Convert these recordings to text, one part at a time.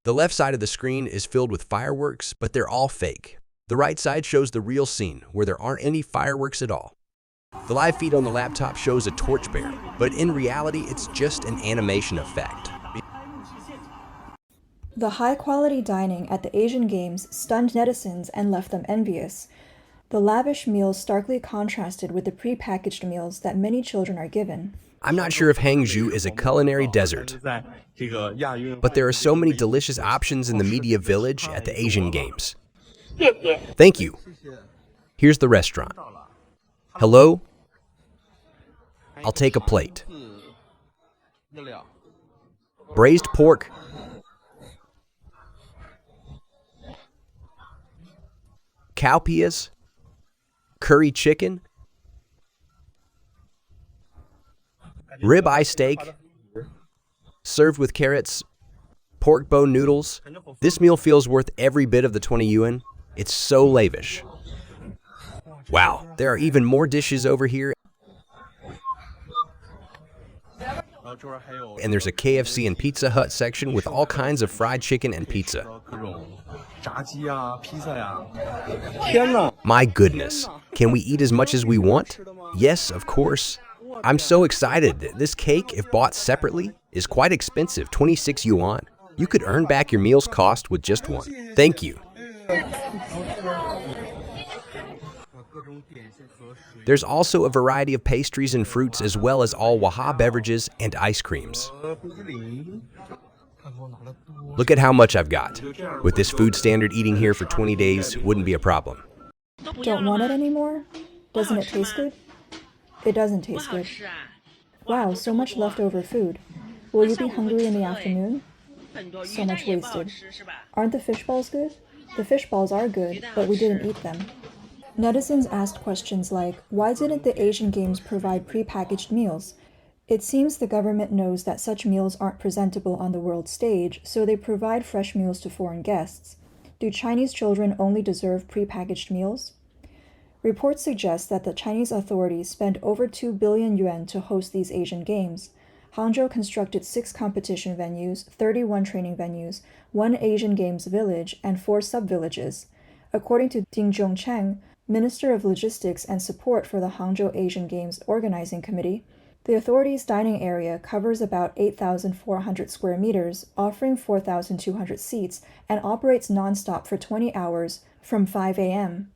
The left side of the screen is filled with fireworks, but they're all fake. The right side shows the real scene, where there aren't any fireworks at all. The live feed on the laptop shows a torchbearer, but in reality, it's just an animation effect. The high-quality dining at the Asian Games stunned netizens and left them envious. The lavish meals starkly contrasted with the pre-packaged meals that many children are given. I'm not sure if Hangzhou is a culinary desert, but there are so many delicious options in the media village at the Asian Games. Thank you. Here's the restaurant. Hello? I'll take a plate. Braised pork. Cowpeas. Curry chicken. Rib-eye steak. Served with carrots. Pork bone noodles. This meal feels worth every bit of the 20 yuan. It's so lavish. Wow, there are even more dishes over here. And there's a KFC and Pizza Hut section with all kinds of fried chicken and pizza. My goodness, can we eat as much as we want? Yes, of course. I'm so excited. This cake, if bought separately, is quite expensive, 26 yuan. You could earn back your meal's cost with just one. Thank you. There's also a variety of pastries and fruits as well as all Waha beverages and ice creams. Look at how much I've got. With this food standard, eating here for 20 days wouldn't be a problem. Don't want it anymore? Doesn't it taste good? It doesn't taste good. Wow, so much leftover food. Will you be hungry in the afternoon? So much wasted. Aren't the fish balls good? The fish balls are good, but we didn't eat them. Netizens asked questions like, why didn't the Asian Games provide pre-packaged meals? It seems the government knows that such meals aren't presentable on the world stage, so they provide fresh meals to foreign guests. Do Chinese children only deserve pre-packaged meals? Reports suggest that the Chinese authorities spent over 2 billion yuan to host these Asian Games. Hangzhou constructed 6 competition venues, 31 training venues, 1 Asian Games village, and 4 sub-villages. According to Ding Jiongcheng, Minister of Logistics and Support for the Hangzhou Asian Games Organizing Committee, the authorities' dining area covers about 8,400 square meters, offering 4,200 seats, and operates non-stop for 20 hours from 5 a.m.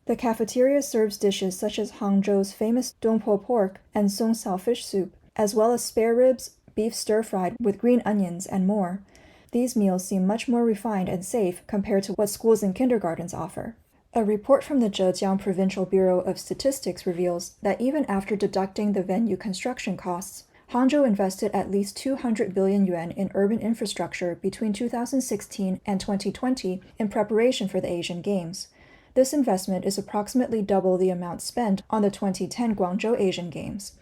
The cafeteria serves dishes such as Hangzhou's famous Dongpo pork and Song Sao fish soup, as well as spare ribs, beef stir-fried with green onions, and more. These meals seem much more refined and safe compared to what schools and kindergartens offer. A report from the Zhejiang Provincial Bureau of Statistics reveals that even after deducting the venue construction costs, Hangzhou invested at least 200 billion yuan in urban infrastructure between 2016 and 2020 in preparation for the Asian Games. This investment is approximately double the amount spent on the 2010 Guangzhou Asian Games.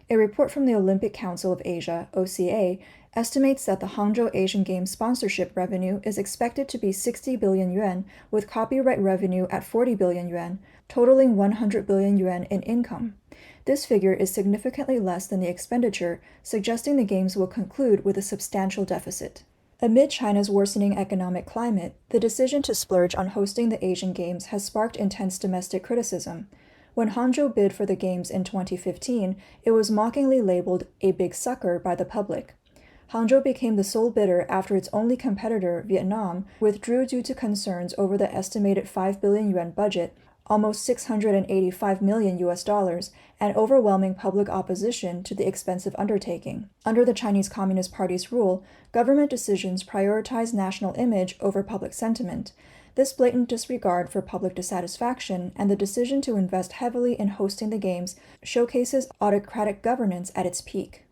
A report from the Olympic Council of Asia, OCA, estimates that the Hangzhou Asian Games sponsorship revenue is expected to be 60 billion yuan, with copyright revenue at 40 billion yuan, totaling 100 billion yuan in income. This figure is significantly less than the expenditure, suggesting the Games will conclude with a substantial deficit. Amid China's worsening economic climate, the decision to splurge on hosting the Asian Games has sparked intense domestic criticism. When Hangzhou bid for the Games in 2015, it was mockingly labeled a big sucker by the public. Hangzhou became the sole bidder after its only competitor, Vietnam, withdrew due to concerns over the estimated 5 billion yuan budget, almost $685 million, and overwhelming public opposition to the expensive undertaking. Under the Chinese Communist Party's rule, government decisions prioritize national image over public sentiment. This blatant disregard for public dissatisfaction and the decision to invest heavily in hosting the Games showcases autocratic governance at its peak.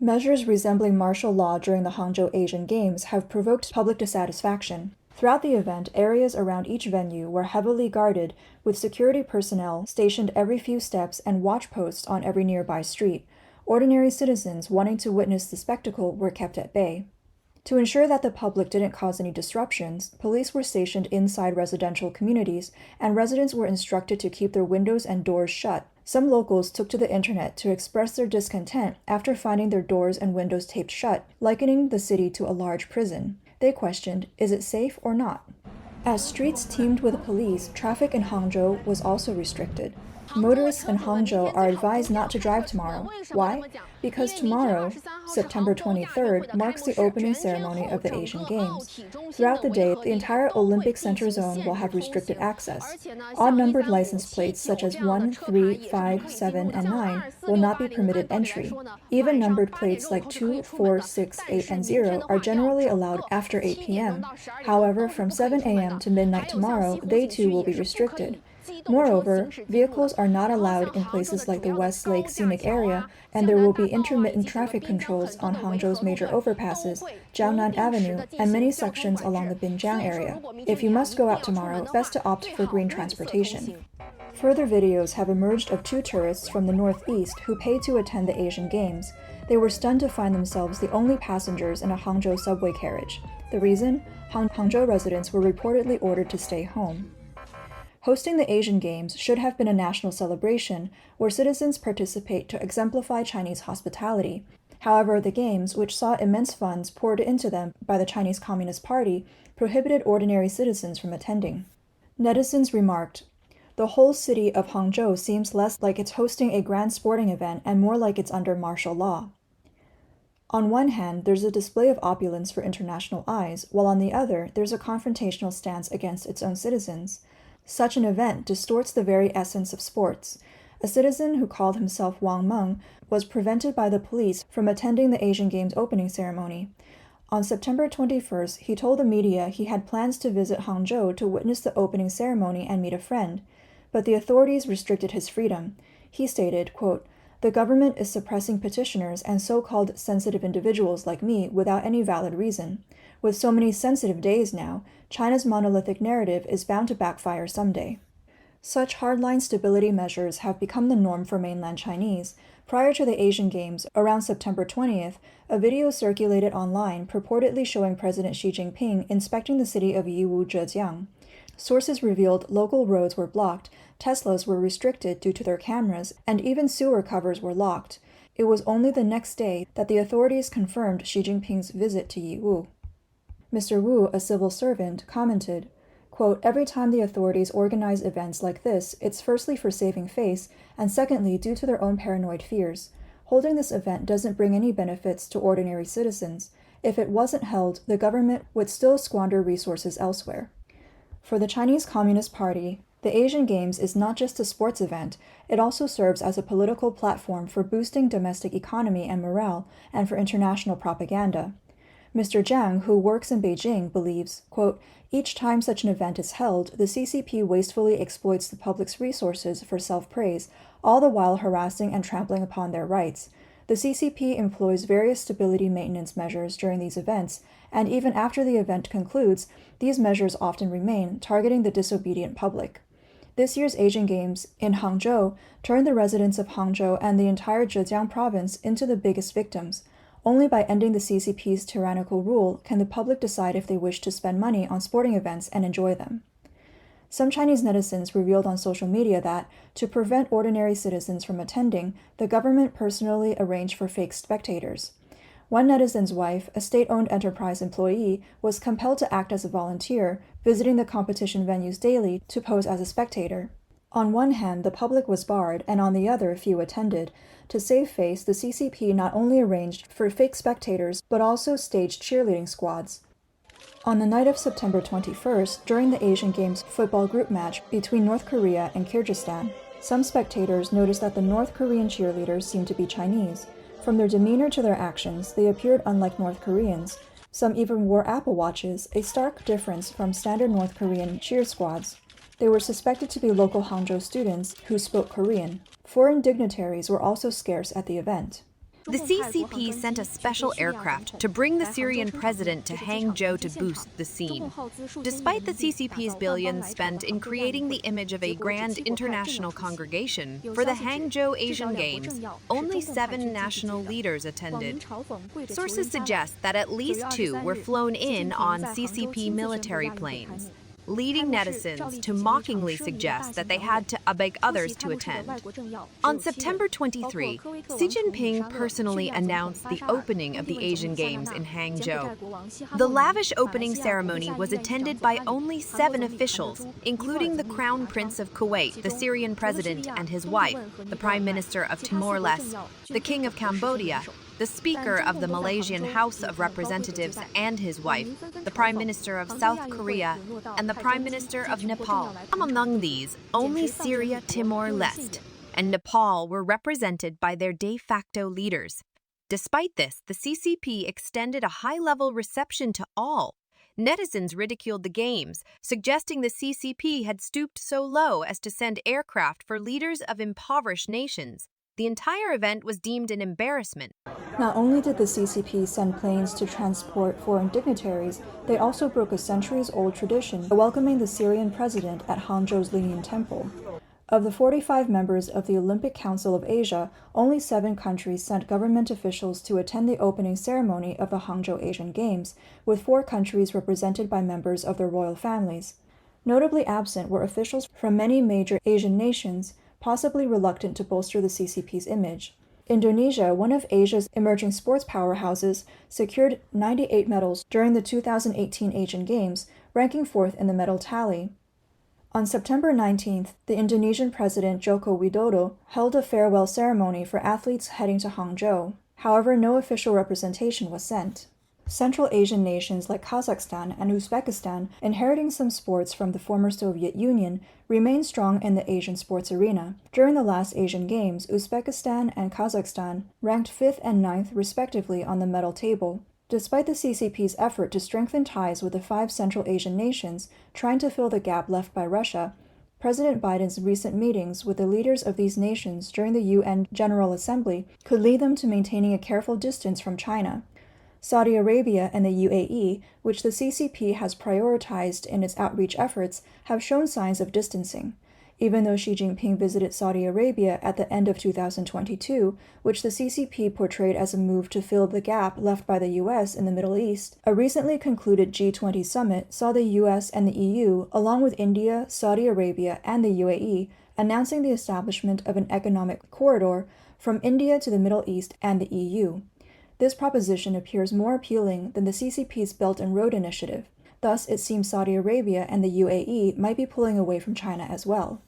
Measures resembling martial law during the Hangzhou Asian Games have provoked public dissatisfaction. Throughout the event, areas around each venue were heavily guarded, with security personnel stationed every few steps and watch posts on every nearby street. Ordinary citizens wanting to witness the spectacle were kept at bay. To ensure that the public didn't cause any disruptions, police were stationed inside residential communities, and residents were instructed to keep their windows and doors shut. Some locals took to the internet to express their discontent after finding their doors and windows taped shut, likening the city to a large prison. They questioned, is it safe or not? As streets teemed with police, traffic in Hangzhou was also restricted. Motorists in Hangzhou are advised not to drive tomorrow. Why? Because tomorrow, September 23rd, marks the opening ceremony of the Asian Games. Throughout the day, the entire Olympic Center zone will have restricted access. Odd-numbered license plates such as 1, 3, 5, 7, and 9 will not be permitted entry. Even-numbered plates like 2, 4, 6, 8, and 0 are generally allowed after 8 p.m. However, from 7 a.m. to midnight tomorrow, they too will be restricted. Moreover, vehicles are not allowed in places like the West Lake Scenic Area, and there will be intermittent traffic controls on Hangzhou's major overpasses, Jiangnan Avenue, and many sections along the Binjiang area. If you must go out tomorrow, best to opt for green transportation. Further videos have emerged of two tourists from the northeast who paid to attend the Asian Games. They were stunned to find themselves the only passengers in a Hangzhou subway carriage. The reason? Hangzhou residents were reportedly ordered to stay home. Hosting the Asian Games should have been a national celebration where citizens participate to exemplify Chinese hospitality. However, the Games, which saw immense funds poured into them by the Chinese Communist Party, prohibited ordinary citizens from attending. Netizens remarked, "The whole city of Hangzhou seems less like it's hosting a grand sporting event and more like it's under martial law." On one hand, there's a display of opulence for international eyes, while on the other, there's a confrontational stance against its own citizens. Such an event distorts the very essence of sports. A citizen who called himself Wang Meng was prevented by the police from attending the Asian Games opening ceremony. On September 21st, he told the media he had plans to visit Hangzhou to witness the opening ceremony and meet a friend, but the authorities restricted his freedom. He stated, quote, "The government is suppressing petitioners and so-called sensitive individuals like me without any valid reason. With so many sensitive days now, China's monolithic narrative is bound to backfire someday." Such hardline stability measures have become the norm for mainland Chinese. Prior to the Asian Games, around September 20th, a video circulated online purportedly showing President Xi Jinping inspecting the city of Yiwu, Zhejiang. Sources revealed local roads were blocked, Teslas were restricted due to their cameras, and even sewer covers were locked. It was only the next day that the authorities confirmed Xi Jinping's visit to Yiwu. Mr. Wu, a civil servant, commented, quote, "Every time the authorities organize events like this, it's firstly for saving face, and secondly due to their own paranoid fears. Holding this event doesn't bring any benefits to ordinary citizens. If it wasn't held, the government would still squander resources elsewhere." For the Chinese Communist Party, the Asian Games is not just a sports event, it also serves as a political platform for boosting domestic economy and morale, and for international propaganda. Mr. Zhang, who works in Beijing, believes, quote, "Each time such an event is held, the CCP wastefully exploits the public's resources for self-praise, all the while harassing and trampling upon their rights. The CCP employs various stability maintenance measures during these events, and even after the event concludes, these measures often remain, targeting the disobedient public." This year's Asian Games in Hangzhou turned the residents of Hangzhou and the entire Zhejiang province into the biggest victims. Only by ending the CCP's tyrannical rule can the public decide if they wish to spend money on sporting events and enjoy them. Some Chinese netizens revealed on social media that, to prevent ordinary citizens from attending, the government personally arranged for fake spectators. One netizen's wife, a state-owned enterprise employee, was compelled to act as a volunteer, visiting the competition venues daily to pose as a spectator. On one hand, the public was barred, and on the other, few attended. To save face, the CCP not only arranged for fake spectators, but also staged cheerleading squads. On the night of September 21st, during the Asian Games football group match between North Korea and Kyrgyzstan, some spectators noticed that the North Korean cheerleaders seemed to be Chinese. From their demeanor to their actions, they appeared unlike North Koreans. Some even wore Apple Watches, a stark difference from standard North Korean cheer squads. They were suspected to be local Hangzhou students who spoke Korean. Foreign dignitaries were also scarce at the event. The CCP sent a special aircraft to bring the Syrian president to Hangzhou to boost the scene. Despite the CCP's billions spent in creating the image of a grand international congregation, for the Hangzhou Asian Games, only 7 national leaders attended. Sources suggest that at least 2 were flown in on CCP military planes. leading netizens to mockingly suggest that they had to beg others to attend. On September 23, Xi Jinping personally announced the opening of the Asian Games in Hangzhou. The lavish opening ceremony was attended by only 7 officials, including the Crown Prince of Kuwait, the Syrian president and his wife, the Prime Minister of Timor-Leste, the King of Cambodia, the Speaker of the Malaysian House of Representatives and his wife, the Prime Minister of South Korea, and the Prime Minister of Nepal. Among these, only Syria, Timor-Leste, and Nepal were represented by their de facto leaders. Despite this, the CCP extended a high-level reception to all. Netizens ridiculed the games, suggesting the CCP had stooped so low as to send aircraft for leaders of impoverished nations. The entire event was deemed an embarrassment. Not only did the CCP send planes to transport foreign dignitaries, they also broke a centuries-old tradition by welcoming the Syrian president at Hangzhou's Leaning Temple. Of the 45 members of the Olympic Council of Asia, only 7 countries sent government officials to attend the opening ceremony of the Hangzhou Asian Games, with 4 countries represented by members of their royal families. Notably absent were officials from many major Asian nations, possibly reluctant to bolster the CCP's image. Indonesia, one of Asia's emerging sports powerhouses, secured 98 medals during the 2018 Asian Games, ranking 4th in the medal tally. On September 19th, the Indonesian President Joko Widodo held a farewell ceremony for athletes heading to Hangzhou. However, no official representation was sent. Central Asian nations like Kazakhstan and Uzbekistan, inheriting some sports from the former Soviet Union, remain strong in the Asian sports arena. During the last Asian Games, Uzbekistan and Kazakhstan ranked 5th and 9th respectively on the medal table. Despite the CCP's effort to strengthen ties with the 5 Central Asian nations, trying to fill the gap left by Russia, President Biden's recent meetings with the leaders of these nations during the UN General Assembly could lead them to maintaining a careful distance from China. Saudi Arabia and the UAE, which the CCP has prioritized in its outreach efforts, have shown signs of distancing. Even though Xi Jinping visited Saudi Arabia at the end of 2022, which the CCP portrayed as a move to fill the gap left by the US in the Middle East, a recently concluded G20 summit saw the US and the EU, along with India, Saudi Arabia, and the UAE, announcing the establishment of an economic corridor from India to the Middle East and the EU. This proposition appears more appealing than the CCP's Belt and Road Initiative. Thus, it seems Saudi Arabia and the UAE might be pulling away from China as well.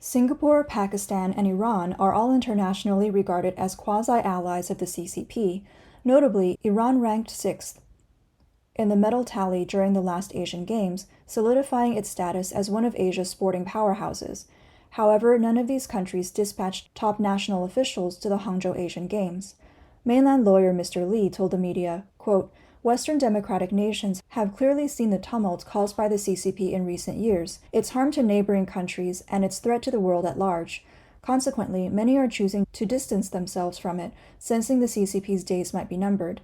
Singapore, Pakistan, and Iran are all internationally regarded as quasi-allies of the CCP. Notably, Iran ranked 6th in the medal tally during the last Asian Games, solidifying its status as one of Asia's sporting powerhouses. However, none of these countries dispatched top national officials to the Hangzhou Asian Games. Mainland lawyer Mr. Lee told the media, quote, "Western democratic nations have clearly seen the tumult caused by the CCP in recent years, its harm to neighboring countries, and its threat to the world at large. Consequently, many are choosing to distance themselves from it, sensing the CCP's days might be numbered."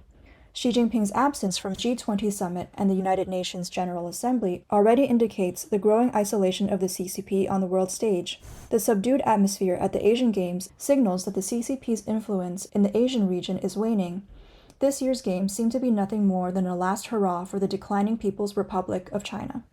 Xi Jinping's absence from G20 summit and the United Nations General Assembly already indicates the growing isolation of the CCP on the world stage. The subdued atmosphere at the Asian Games signals that the CCP's influence in the Asian region is waning. This year's Games seem to be nothing more than a last hurrah for the declining People's Republic of China.